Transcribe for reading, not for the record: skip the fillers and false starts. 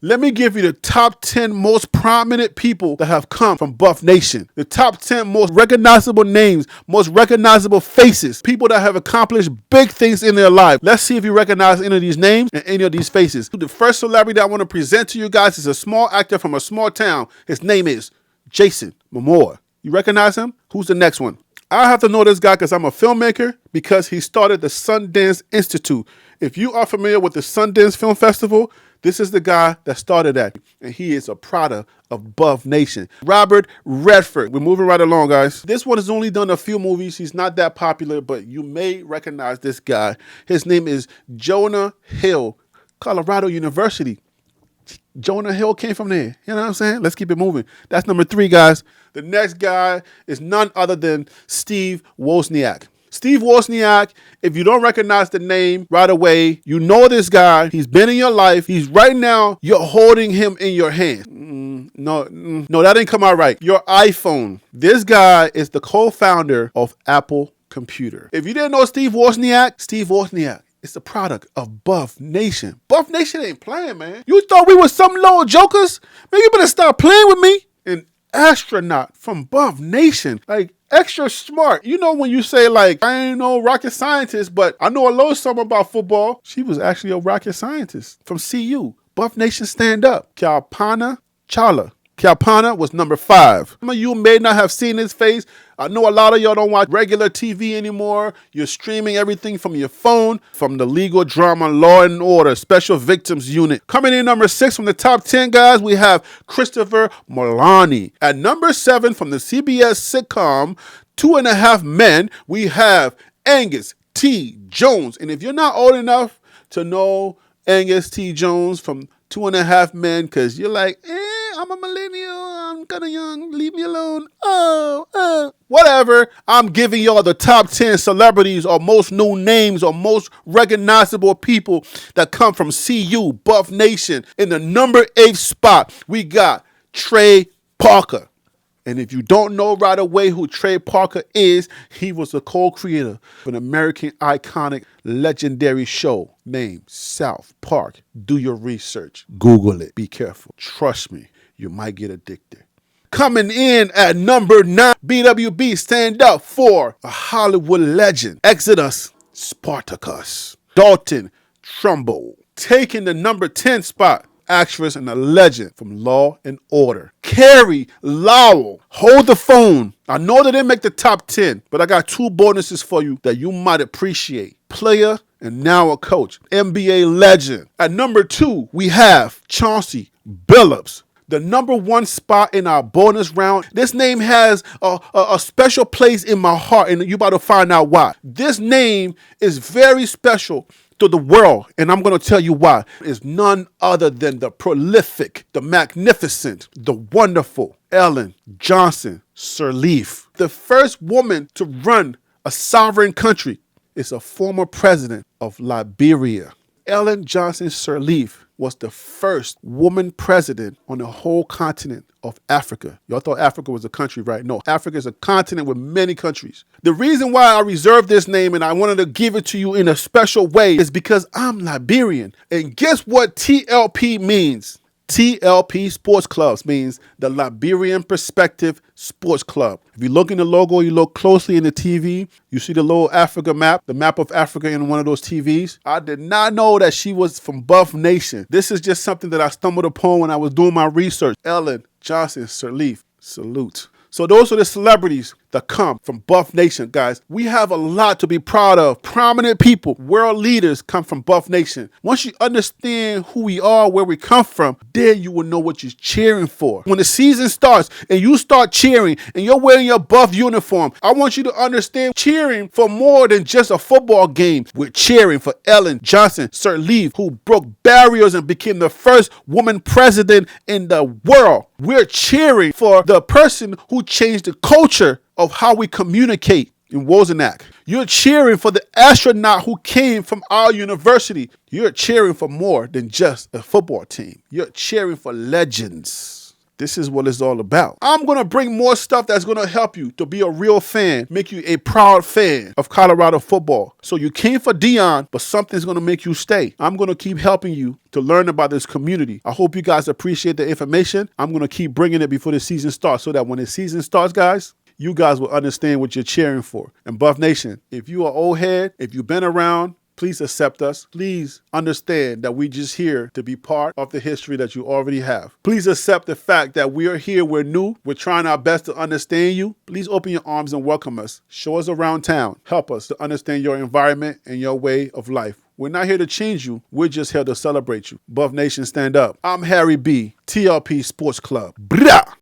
Let me give you the top 10 most prominent people that have come from Buff Nation. The top 10 most recognizable names, most recognizable faces, people that have accomplished big things in their life. Let's see if you recognize any of these names and any of these faces. The first celebrity that I want to present to you guys is a small actor from a small town. His name is Jason Momoa. You recognize him? Who's the next one? I have to know this guy because I'm a filmmaker, because he started the Sundance Institute. If you are familiar with the Sundance Film Festival, this is the guy that started that, and he is a product of Buff Nation. Robert Redford. We're moving right along, guys. This one has only done a few movies. He's not that popular, but you may recognize this guy. His name is Jonah Hill, Colorado University. Jonah Hill came from there. You know what I'm saying? Let's keep it moving. That's number 3, guys. The next guy is none other than Steve Wozniak. Steve Wozniak, if you don't recognize the name right away, you know this guy. He's been in your life. He's right now, you're holding him in your hand. No, that didn't come out right. Your iPhone. This guy is the co-founder of Apple Computer. If you didn't know Steve Wozniak is the product of Buff Nation. Buff Nation ain't playing, man. You thought we were some little jokers? Man, you better stop playing with me. An astronaut from Buff Nation. Like, extra smart. You know when you say, like, I ain't no rocket scientist, but I know a little something about football. She was actually a rocket scientist from CU. Buff Nation stand up. Kalpana Chawla. Kalpana was number 5. Some of you may not have seen his face. I know a lot of y'all don't watch regular TV anymore. You're streaming everything from your phone, from the legal drama Law and Order Special Victims Unit. Coming in number 6 from the top 10, guys, we have Christopher Meloni. At number 7 from the CBS sitcom 2.5 Men, we have Angus T. Jones. And if you're not old enough to know Angus T. Jones from 2.5 Men, because you're like, I'm a millennial, I'm kind of young, leave me alone, whatever. I'm giving y'all the top 10 celebrities or most new names or most recognizable people that come from CU, Buff Nation. In the number 8 spot, we got Trey Parker. And if you don't know right away who Trey Parker is, he was a co-creator of an American iconic legendary show named South Park. Do your research. Google it. Be careful. Trust me, you might get addicted. Coming in at number 9, BWB, stand up for a Hollywood legend, Exodus Spartacus, Dalton Trumbo. Taking the number 10 spot, actress and a legend from Law and Order, Carey Lowell. Hold the phone. I know they didn't make the top 10, but I got 2 bonuses for you that you might appreciate. Player and now a coach, NBA legend. At number 2, we have Chauncey Billups. The number 1 spot in our bonus round. This name has a special place in my heart, and you're about to find out why. This name is very special to the world, and I'm going to tell you why. It's none other than the prolific, the magnificent, the wonderful Ellen Johnson Sirleaf. The first woman to run a sovereign country is a former president of Liberia. Ellen Johnson Sirleaf was the first woman president on the whole continent of Africa. Y'all thought Africa was a country, right? No, Africa is a continent with many countries. The reason why I reserved this name and I wanted to give it to you in a special way is because I'm Liberian. And guess what TLP means? TLP Sports Clubs means the Liberian Perspective Sports Club. If you look in the logo, you look closely in the TV, you see the little Africa map, the map of Africa in one of those TVs. I did not know that she was from Buff Nation. This is just something that I stumbled upon when I was doing my research. Ellen Johnson Sirleaf, salute. So those are the celebrities that come from Buff Nation, guys. We have a lot to be proud of. Prominent people, world leaders come from Buff Nation. Once you understand who we are, where we come from, then you will know what you're cheering for. When the season starts and you start cheering and you're wearing your Buff uniform, I want you to understand cheering for more than just a football game. We're cheering for Ellen Johnson Sirleaf, who broke barriers and became the first woman president in the world. We're cheering for the person who changed the culture of how we communicate in Wozniak. You're cheering for the astronaut who came from our university. You're cheering for more than just a football team. You're cheering for legends. This is what it's all about. I'm going to bring more stuff that's going to help you to be a real fan, make you a proud fan of Colorado football. So you came for Deion, but something's going to make you stay. I'm going to keep helping you to learn about this community. I hope you guys appreciate the information. I'm going to keep bringing it before the season starts so that when the season starts, guys, you guys will understand what you're cheering for. And Buff Nation, if you are old head, if you've been around, please accept us. Please understand that we're just here to be part of the history that you already have. Please accept the fact that we are here. We're new. We're trying our best to understand you. Please open your arms and welcome us. Show us around town. Help us to understand your environment and your way of life. We're not here to change you. We're just here to celebrate you. Buff Nation, stand up. I'm Harry B, TLP Sports Club. Brah!